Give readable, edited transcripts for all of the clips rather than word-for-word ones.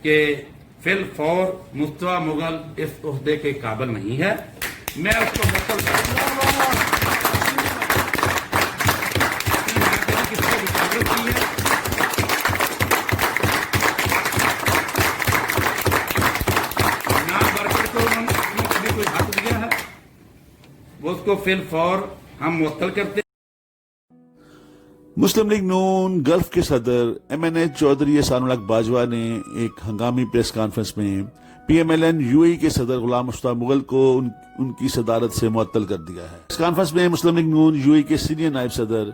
کہ فی الفور مصطفیٰ مغل اس عہدے کے قابل نہیں ہے. میں اس کو مطلب کس کو مقابلت کی ہے. نام ورکر کو انہوں نے کبھی کوئی حق دیا ہے؟ وہ اس کو فی الفور ہم معطل کرتے ہیں. مسلم لیگ نون گلف کے صدر M N H Chaudhry Ehsan ul-Haq Bajwa نے ایک ہنگامی پریس کانفرنس میں P M L N U A کے صدر غلام مصطفیٰ مغل کو ان کی صدارت سے معطل کر دیا ہے. اس کانفرنس میں مسلم لیگ نون یو اے کے سینئر نائب صدر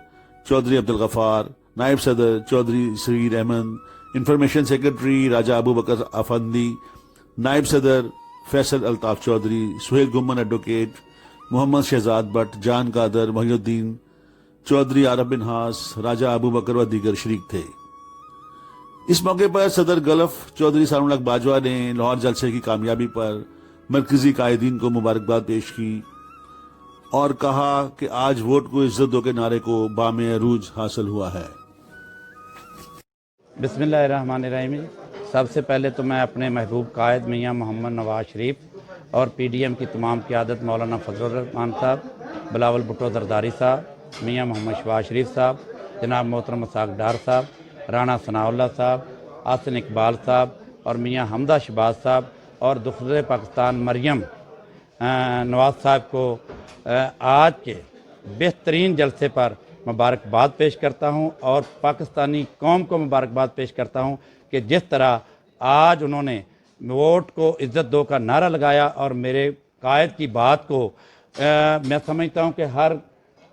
چودھری عبدالغفار، نائب صدر چودھری سعید احمد، انفارمیشن سیکرٹری راجہ ابو بکر افندی، نائب صدر فیصل الطاف چودھری، سہیل گمن ایڈوکیٹ، محمد شہزاد بٹ، جان قادر، محی الدین چودھری، عارف بن ہاس، راجہ ابو بکر و دیگر شریک تھے. اس موقع پر صدر گلف چودھری احسان الحق باجوہ نے لاہور جلسے کی کامیابی پر مرکزی قائدین کو مبارکباد پیش کی اور کہا کہ آج ووٹ کو عزت دو کے نعرے کو بام عروج حاصل ہوا ہے. بسم اللہ الرحمن الرحیم. سب سے پہلے تو میں اپنے محبوب قائد میاں محمد نواز شریف اور پی ڈی ایم کی تمام قیادت مولانا فضل الرحمان صاحب، بلاول بھٹو زرداری صاحب، میاں محمد شہباز شریف صاحب، جناب محترم اسحاق ڈار صاحب، رانا ثناء اللہ صاحب، آسن اقبال صاحب اور میاں حمدہ شہباز صاحب اور دختر پاکستان مریم نواز صاحب کو آج کے بہترین جلسے پر مبارکباد پیش کرتا ہوں اور پاکستانی قوم کو مبارکباد پیش کرتا ہوں کہ جس طرح آج انہوں نے ووٹ کو عزت دو کا نعرہ لگایا اور میرے قائد کی بات کو میں سمجھتا ہوں کہ ہر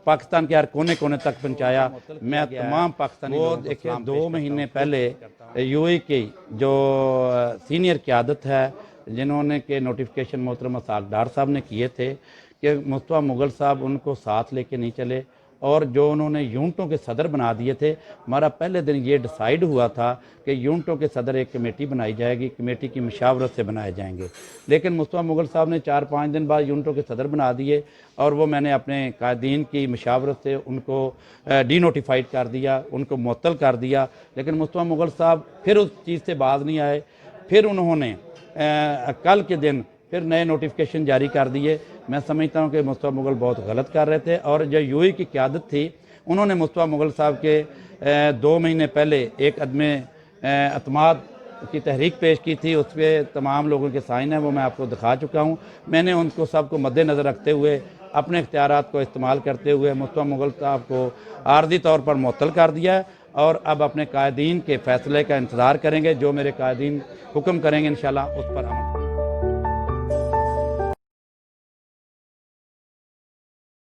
پاکستان کے ہر کونے کونے تک پہنچایا. میں تمام پاکستانی وہ دیکھیں 2 مہینے پہلے یو اے کی جو سینئر قیادت ہے جنہوں نے کہ نوٹیفیکیشن محترم اسحاق ڈار صاحب نے کیے تھے کہ مصطفیٰ مغل صاحب ان کو ساتھ لے کے نہیں چلے اور جو انہوں نے یونٹوں کے صدر بنا دیے تھے. ہمارا پہلے دن یہ ڈیسائیڈ ہوا تھا کہ یونٹوں کے صدر ایک کمیٹی بنائی جائے گی، کمیٹی کی مشاورت سے بنائے جائیں گے، لیکن مصطفیٰ مغل صاحب نے 4-5 دن بعد یونٹوں کے صدر بنا دیے اور وہ میں نے اپنے قائدین کی مشاورت سے ان کو ڈی نوٹیفائڈ کر دیا، ان کو معطل کر دیا. لیکن مصطفیٰ مغل صاحب پھر اس چیز سے باز نہیں آئے. پھر انہوں نے کل کے دن پھر نئے نوٹیفیکیشن جاری کر دیے. میں سمجھتا ہوں کہ مصطفیٰ مغل بہت غلط کر رہے تھے اور جو یو اے کی قیادت تھی انہوں نے مصطفیٰ مغل صاحب کے 2 مہینے پہلے ایک عدم اعتماد کی تحریک پیش کی تھی. اس پہ تمام لوگوں کے سائن ہیں، وہ میں آپ کو دکھا چکا ہوں. میں نے ان کو سب کو مد نظر رکھتے ہوئے اپنے اختیارات کو استعمال کرتے ہوئے مصطفیٰ مغل صاحب کو عارضی طور پر معطل کر دیا ہے اور اب اپنے قائدین کے فیصلے کا انتظار کریں گے. جو میرے قائدین حکم کریں گے انشاءاللہ اس پر عمل